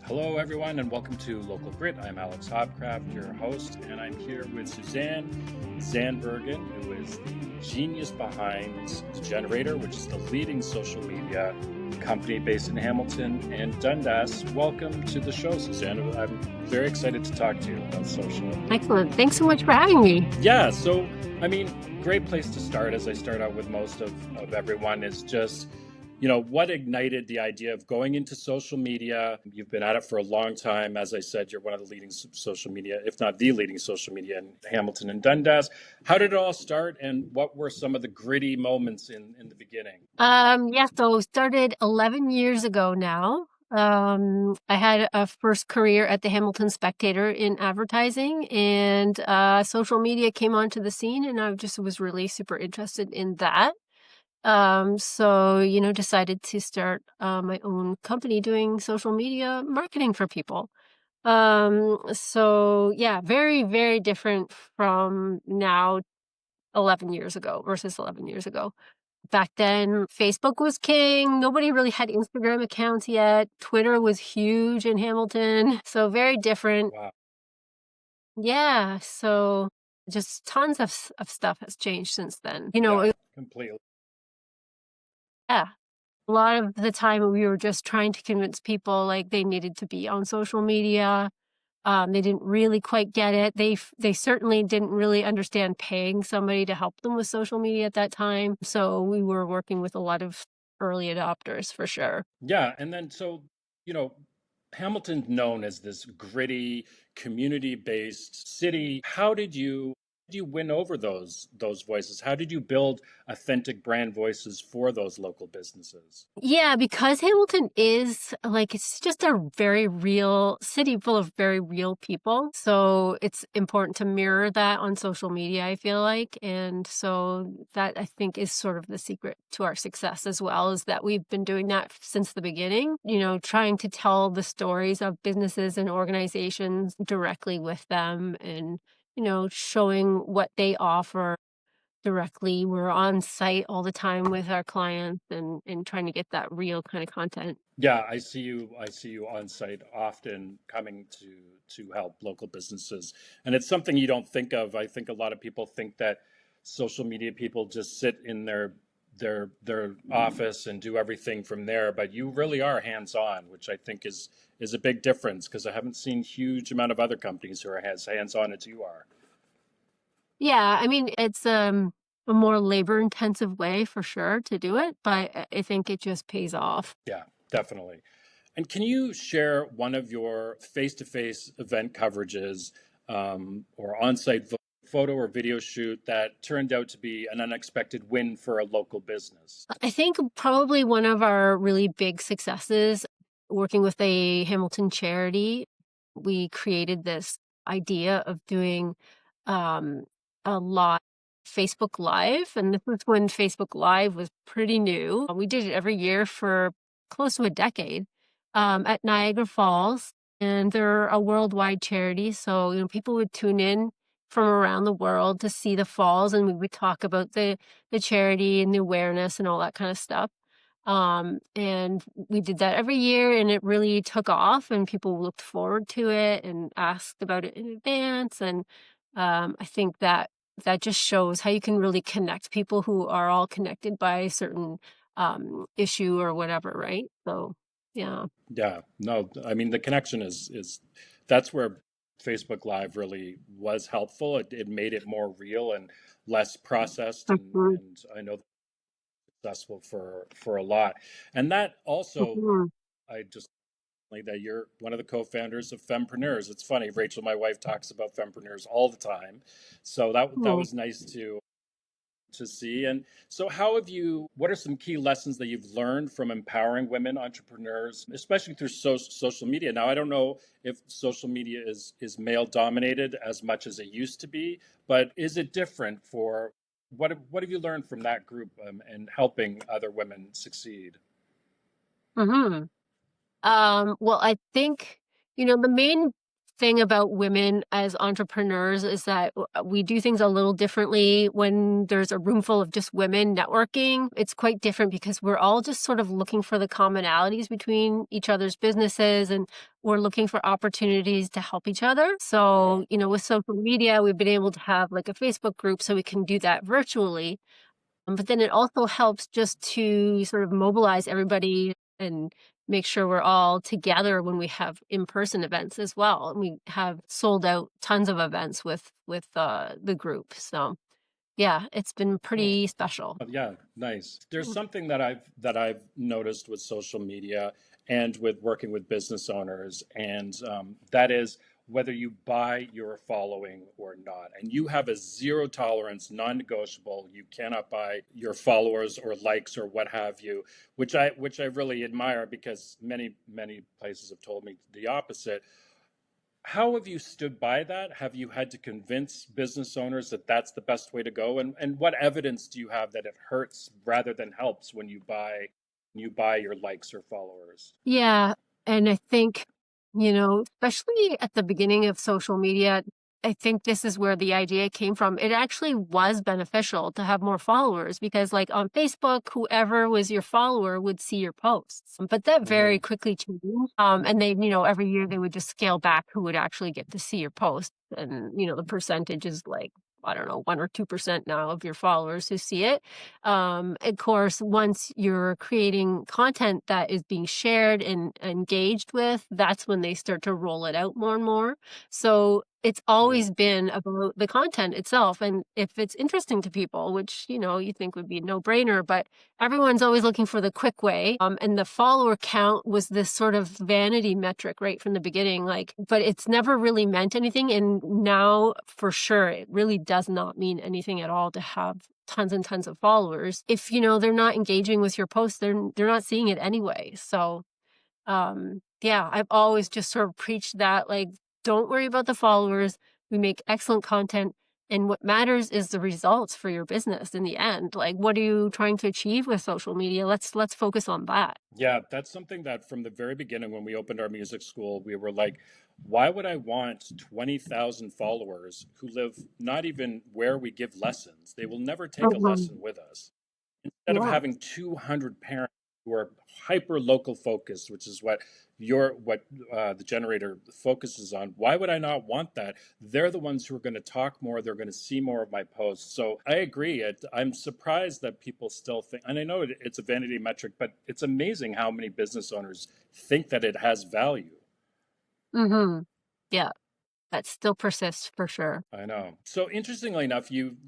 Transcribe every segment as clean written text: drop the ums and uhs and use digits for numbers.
Hello, everyone, and welcome to Local Grit. I'm Alex Hopcraft, your host, and I'm here with Suzanne Zandbergen, who is the genius behind The Generator, which is the leading social media company based in Hamilton and Dundas. Welcome to the show, Suzanne. I'm very excited to talk to you about social. Excellent. Thanks so much for having me. Yeah, so, great place to start, as I start out with most of everyone, is just what ignited the idea of going into social media? You've been at it for a long time. As I said, you're one of the leading social media, if not the leading social media in Hamilton and Dundas. How did it all start, and what were some of the gritty moments in the beginning? So started 11 years ago now. I had a first career at the Hamilton Spectator in advertising, and social media came onto the scene, and I just was really super interested in that. Decided to start my own company doing social media marketing for people. Very, very different from now 11 years ago versus 11 years ago. Back then, Facebook was king. Nobody really had Instagram accounts yet. Twitter was huge in Hamilton. So very different. Wow. Yeah. So just tons of stuff has changed since then. Yeah, completely. Yeah. A lot of the time we were just trying to convince people like they needed to be on social media. They didn't really quite get it. They certainly didn't really understand paying somebody to help them with social media at that time. So we were working with a lot of early adopters for sure. Yeah, and then you know, Hamilton's known as this gritty, community-based city. How did you win over those voices? How did you build authentic brand voices for those local businesses? Yeah, because Hamilton is like, it's just a very real city full of very real people. So it's important to mirror that on social media, I feel like. And so that I think is sort of the secret to our success as well, is that we've been doing that since the beginning, trying to tell the stories of businesses and organizations directly with them and, showing what they offer directly. We're on site all the time with our clients and trying to get that real kind of content. Yeah, I see you on site often, coming to help local businesses. And it's something you don't think of. I think a lot of people think that social media people just sit in their office and do everything from there, but you really are hands-on, which I think is a big difference, because I haven't seen huge amount of other companies who are as hands-on as you are. Yeah, I mean, it's a more labor intensive way for sure to do it, but I think it just pays off. Yeah, definitely. And can you share one of your face-to-face event coverages, or on-site photo or video shoot that turned out to be an unexpected win for a local business? I think probably one of our really big successes working with a Hamilton charity, we created this idea of doing um, a lot Facebook Live. And this was when Facebook Live was pretty new. We did it every year for close to a decade at Niagara Falls. And they're a worldwide charity. So, people would tune in from around the world to see the falls, and we would talk about the charity and the awareness and all that kind of stuff. And we did that every year, and it really took off, and people looked forward to it and asked about it in advance. And I think that just shows how you can really connect people who are all connected by a certain issue or whatever, right? So, yeah. Yeah, no, I mean the connection is that's where Facebook Live really was helpful. It made it more real and less processed, Mhm, and I know that's successful for a lot. And that also, mhm, I just that you're one of the co-founders of Fempreneurs. It's funny, Rachel, my wife, talks about Fempreneurs all the time, so that mhm. was nice to see. And so, how have you? What are some key lessons that you've learned from empowering women entrepreneurs, especially through social media? Now, I don't know if social media is male dominated as much as it used to be, but is it different for what have you learned from that group, and helping other women succeed? Mhm. Well, I think, the main thing about women as entrepreneurs is that we do things a little differently when there's a room full of just women networking. It's quite different because we're all just sort of looking for the commonalities between each other's businesses, and we're looking for opportunities to help each other. Yeah. So, with social media, we've been able to have like a Facebook group so we can do that virtually. But then it also helps just to sort of mobilize everybody and make sure we're all together when we have in-person events as well. And we have sold out tons of events with the group. So yeah, it's been Oh, pretty special. yeah, nice. There's something that I've noticed with social media and with working with business owners, and that is whether you buy your following or not. And you have a zero tolerance, non-negotiable. You cannot buy your followers or likes or what have you, which I really admire because many places have told me the opposite. How have you stood by that? Have you had to convince business owners that that's the best way to go? And what evidence do you have that it hurts rather than helps when you buy your likes or followers? Yeah, and I think, especially at the beginning of social media, I think this is where the idea came from. It actually was beneficial to have more followers because, like on Facebook, whoever was your follower would see your posts. But that very Hmm. quickly changed. And they, every year they would just scale back who would actually get to see your post. And, the percentage is like, I don't know, 1 or 2% now of your followers who see it. Of course, once you're creating content that is being shared and engaged with, that's when they start to roll it out more and more. So it's Hmm. always been about the content itself. And if it's interesting to people, which, you think would be a no-brainer, but everyone's always looking for the quick way. And the follower count was this sort of vanity metric right from the beginning, like, but it's never really meant anything. And now for sure, it really does not mean anything at all to have tons and tons of followers. If, they're not engaging with your posts, they're not seeing it anyway. So yeah, I've always just sort of preached that, like, don't worry about the followers. We make excellent content. And what matters is the results for your business in the end. Like, what are you trying to achieve with social media? Let's focus on that. Yeah, that's something that from the very beginning when we opened our music school, we were like, why would I want 20,000 followers who live not even where we give lessons? They will never take a lesson Mhm. with us. Instead of Yeah. having 200 parents who are hyper local focused, which is what the generator focuses on, why would I not want that? They're the ones who are going to talk more. They're going to see more of my posts. So I agree. I'm surprised that people still think, and I know it's a vanity metric, but it's amazing how many business owners think that it has value. Hmm. Yeah, that still persists for sure. I know. So interestingly enough, you've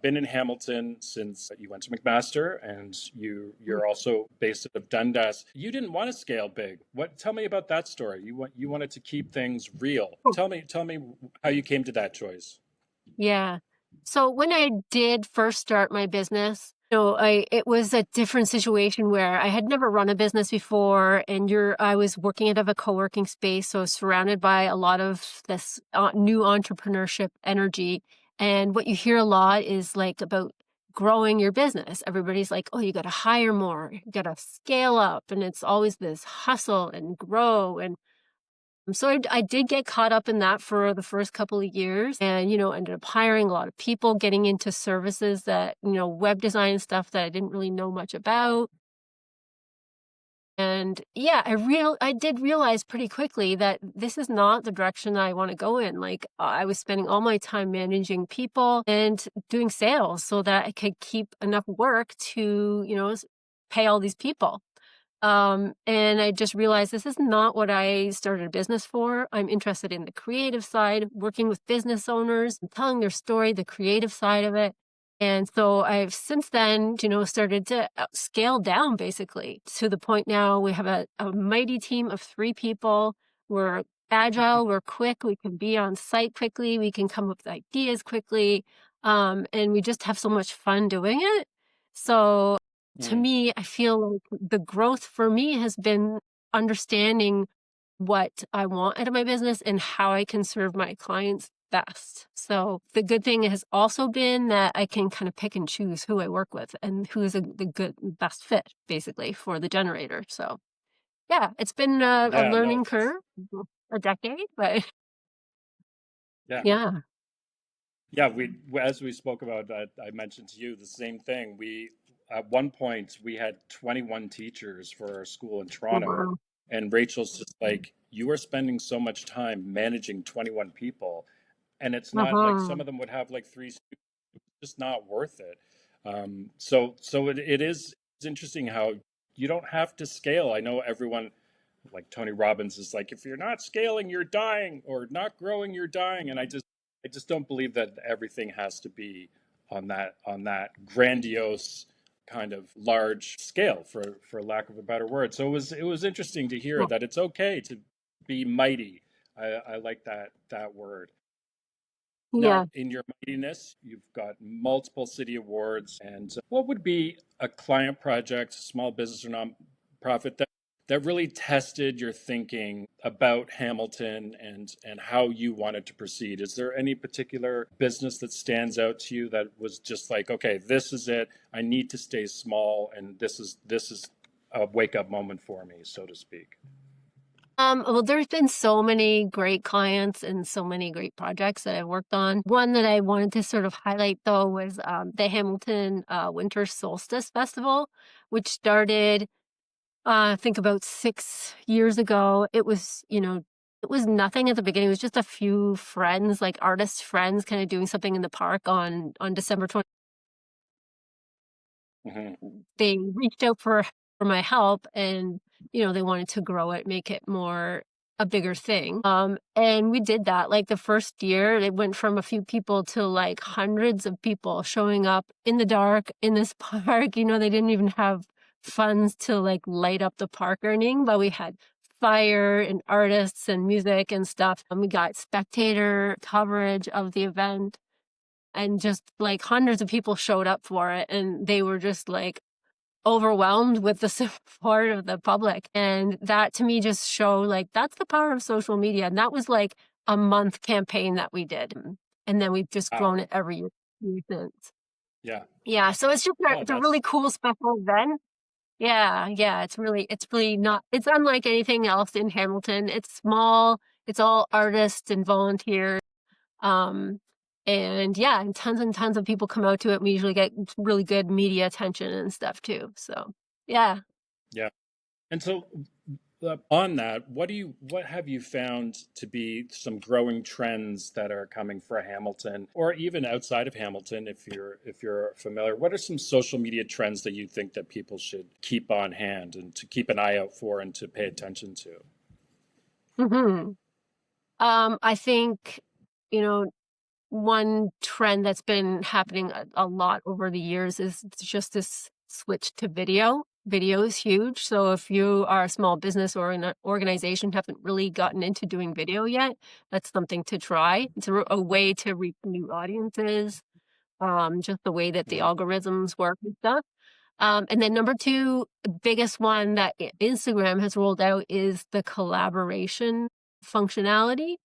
been in Hamilton since you went to McMaster, and you're also based out of Dundas. You didn't want to scale big. What? Tell me about that story. You wanted to keep things real. Tell me how you came to that choice. Yeah. So when I did first start my business, it was a different situation where I had never run a business before, and I was working out of a co-working space, so surrounded by a lot of this new entrepreneurship energy. And what you hear a lot is like about growing your business. Everybody's like, "Oh, you got to hire more, you got to scale up," and it's always this hustle and grow. And so I did get caught up in that for the first couple of years and, ended up hiring a lot of people, getting into services that, web design stuff that I didn't really know much about. And yeah, I did realize pretty quickly that this is not the direction I want to go in. Like I was spending all my time managing people and doing sales so that I could keep enough work to, pay all these people. And I just realized this is not what I started a business for. I'm interested in the creative side, working with business owners, and telling their story, the creative side of it. And so I've since then, started to scale down basically to the point now we have a mighty team of 3 people. We're agile, we're quick, we can be on site quickly, we can come up with ideas quickly. And we just have so much fun doing it. So to Hmm. me, I feel like the growth for me has been understanding what I want out of my business and how I can serve my clients best. So the good thing has also been that I can kind of pick and choose who I work with and who is the good best fit basically for the generator. So yeah, it's been a Yeah, no, learning curve, a decade, but Yeah. Yeah. Yeah, we as we spoke about, I mentioned to you the same thing. We at one point we had 21 teachers for our school in Toronto, Wow. and Rachel's just like, you are spending so much time managing 21 people, and it's not like Uh-huh. some of them would have like three students, just not worth it. So it is it's interesting how you don't have to scale. I know everyone like Tony Robbins is like, if you're not scaling, you're dying, or not growing, you're dying. And I just don't believe that everything has to be on that grandiose kind of large scale, for lack of a better word. So it was interesting to hear Yeah. that it's okay to be mighty. I like that word. Yeah. Now, in your mightiness, you've got multiple city awards. And what would be a client project, small business or nonprofit, that really tested your thinking about Hamilton and how you wanted to proceed? Is there any particular business that stands out to you that was just like, okay, this is it. I need to stay small, and this is a wake up moment for me, so to speak. Well, there's been so many great clients and so many great projects that I've worked on. One that I wanted to sort of highlight though was the Hamilton Winter Solstice Festival, which started I think about 6 years ago. It was, it was nothing at the beginning. It was just a few friends, like artist friends, kind of doing something in the park on December 20th. Hmm. They reached out for my help, and they wanted to grow it, make it more a bigger thing. And we did that. Like the first year it went from a few people to like hundreds of people showing up in the dark in this park. They didn't even have funds to like light up the park or anything, but we had fire and artists and music and stuff, and we got spectator coverage of the event, and just like hundreds of people showed up for it, and they were just like overwhelmed with the support of the public. And that to me just showed like that's the power of social media. And that was like a month campaign that we did. And then we've just Wow. grown it every year since. Yeah. Yeah. So it's just Oh, it's a really that's cool special event. Yeah, yeah. It's really not it's unlike anything else in Hamilton. It's small, it's all artists and volunteers. Um, and yeah, and tons of people come out to it. We usually get really good media attention and stuff too. So yeah. yeah. And so, on that, what have you found to be some growing trends that are coming for Hamilton, or even outside of Hamilton, if you're familiar? What are some social media trends that you think that people should keep on hand and to keep an eye out for and to pay attention to? hmm I think, you know, one trend that's been happening a lot over the years is just this switch to video. Video is huge. So if you are a small business or an organization haven't really gotten into doing video yet, that's something to try. It's a way to reach new audiences, just the way that the Mhm. algorithms work and stuff. And then number two, biggest one that Instagram has rolled out is the collaboration functionality.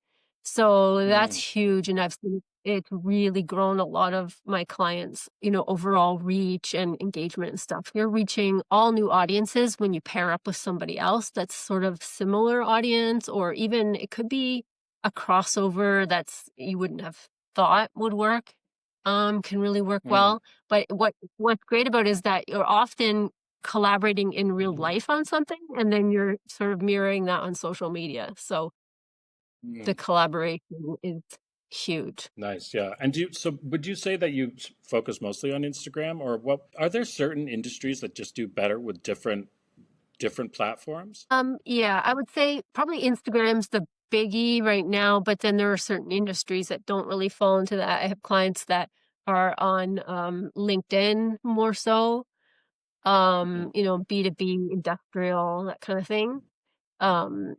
So that's Mm, huge. And I've seen it really grown a lot of my clients, overall reach and engagement and stuff. You're reaching all new audiences when you pair up with somebody else that's sort of similar audience, or even it could be a crossover that's you wouldn't have thought would work. Can really work mm, well. But what's great about it is that you're often collaborating in real life on something, and then you're sort of mirroring that on social media. So the mm. collaboration is huge. Nice, yeah. And so would you say that you focus mostly on Instagram, or what are there certain industries that just do better with different platforms? Yeah, I would say probably Instagram's the biggie right now, but then there are certain industries that don't really fall into that. I have clients that are on LinkedIn more so, Hmm. B2B, industrial, that kind of thing. Um,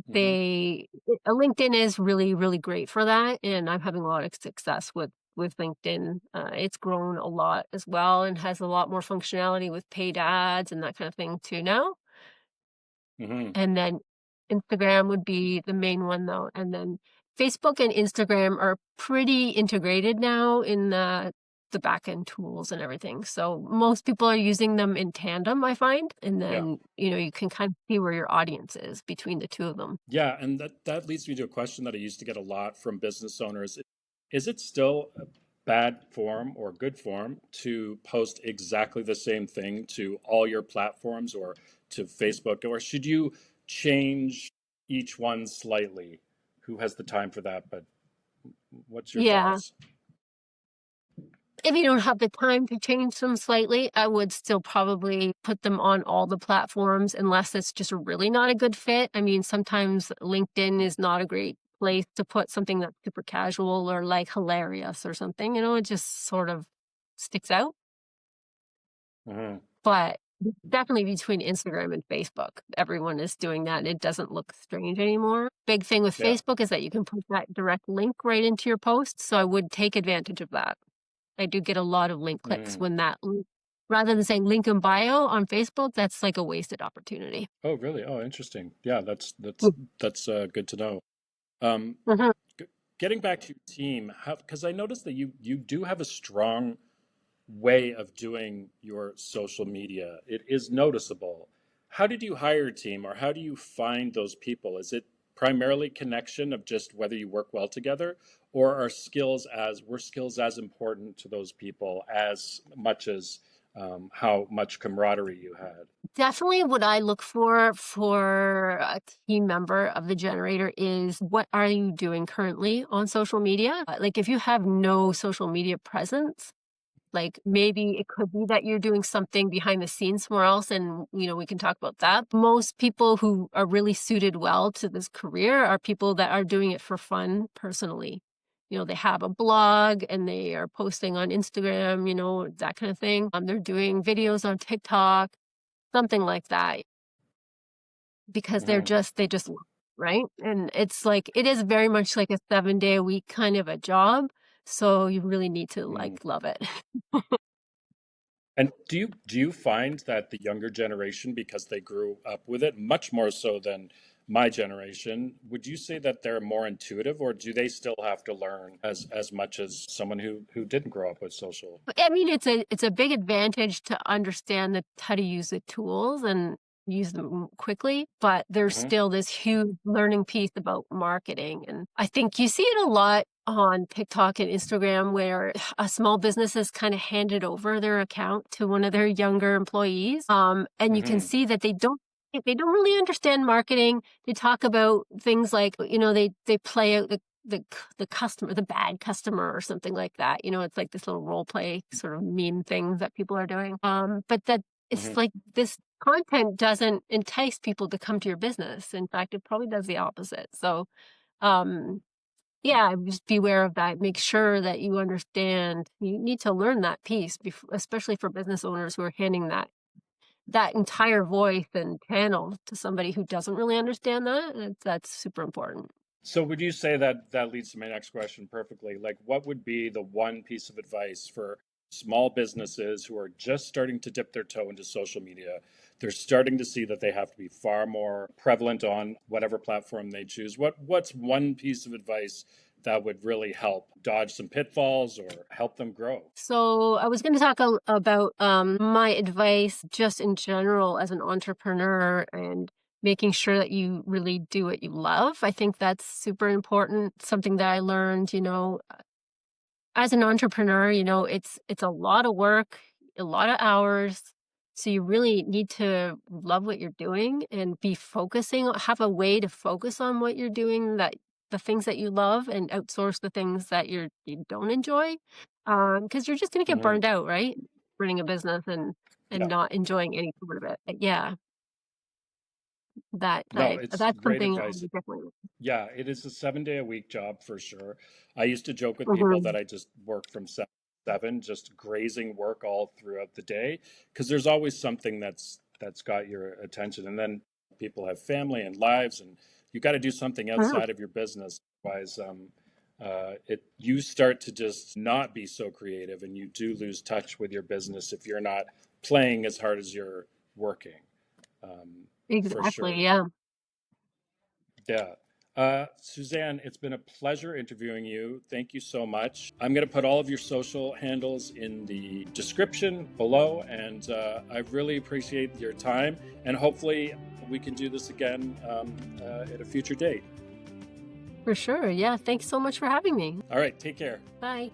Hmm. they LinkedIn is really, really great for that, and I'm having a lot of success with LinkedIn. It's grown a lot as well and has a lot more functionality with paid ads and that kind of thing too now. Hmm. And then Instagram would be the main one though. And then Facebook and Instagram are pretty integrated now in that. the back end tools and everything. So most people are using them in tandem, I find. And Yeah. then, you can kind of see where your audience is between the two of them. Yeah, and that leads me to a question that I used to get a lot from business owners. Is it still a bad form or good form to post exactly the same thing to all your platforms or to Facebook, or should you change each one slightly? Who has the time for that? But what's your Yeah. thoughts? If you don't have the time to change them slightly, I would still probably put them on all the platforms unless it's just really not a good fit. I mean, sometimes LinkedIn is not a great place to put something that's super casual or like hilarious or something, it just sort of sticks out. Hmm. But definitely between Instagram and Facebook, everyone is doing that and it doesn't look strange anymore. Big thing with Yeah. Facebook is that you can put that direct link right into your post. So I would take advantage of that. I do get a lot of link clicks Hmm. when rather than saying link in bio on Facebook, that's like a wasted opportunity. Oh, really? Oh, interesting. Yeah, that's good to know. Um, Mhm. g- Getting back to your team, because I noticed that you do have a strong way of doing your social media. It is noticeable. How did you hire a team, or how do you find those people? Is it primarily connection of just whether you work well together, or were skills as important to those people as much as how much camaraderie you had? Definitely what I look for a team member of the generator is what are you doing currently on social media? Like if you have no social media presence, like maybe it could be that you're doing something behind the scenes somewhere else, and we can talk about that. Most people who are really suited well to this career are people that are doing it for fun personally. They have a blog and they are posting on Instagram, that kind of thing. They're doing videos on TikTok, something like that, because Hmm. they just love it, right? And it's like it is very much like a 7-day a week kind of a job. So you really need to Hmm. like love it. And do you find that the younger generation, because they grew up with it much more so than my generation, would you say that they're more intuitive, or do they still have to learn as much as someone who didn't grow up with social? I mean, it's a big advantage to understand how to use the tools and use them quickly, but there's Hmm. still this huge learning piece about marketing. And I think you see it a lot on TikTok and Instagram where a small business has kind of handed over their account to one of their younger employees. And you can Hmm. see that they don't really understand marketing. They talk about things like, they play out the customer, the bad customer or something like that. It's like this little role play sort of meme thing that people are doing. But that it's Hmm. like this content doesn't entice people to come to your business. In fact, it probably does the opposite. So, um, yeah, just beware of that. Make sure that you understand. You need to learn that piece, especially for business owners who are handing that entire voice and channel to somebody who doesn't really understand that. That's super important. So would you say that that leads to my next question perfectly? Like, what would be the one piece of advice for small businesses who are just starting to dip their toe into social media? They're starting to see that they have to be far more prevalent on whatever platform they choose. What's one piece of advice that would really help dodge some pitfalls or help them grow? So I was going to talk about my advice just in general as an entrepreneur and making sure that you really do what you love. I think that's super important. Something that I learned, as an entrepreneur, it's a lot of work, a lot of hours. So you really need to love what you're doing and be have a way to focus on what you're doing, that the things that you love, and outsource the things that you don't enjoy. Because you're just gonna get Hmm. burned out, right? Running a business and Yeah. not enjoying any part of it. But yeah, No, it's that's great something I advice. would definitely. Yeah, it is a 7 day a week job for sure. I used to joke with people that Mhm. I just work from 7 to 7, just grazing work all throughout the day, because there's always something that's got your attention. And then people have family and lives, and you got to do something Mhm. outside of your business. Otherwise, it you start to just not be so creative, and you do lose touch with your business if you're not playing as hard as you're working, for Exactly. sure. Yeah. Yeah. Suzanne, it's been a pleasure interviewing you. Thank you so much. I'm going to put all of your social handles in the description below, and I really appreciate your time. And hopefully, we can do this again at a future date. For sure. Yeah. Thanks so much for having me. All right, take care. Bye.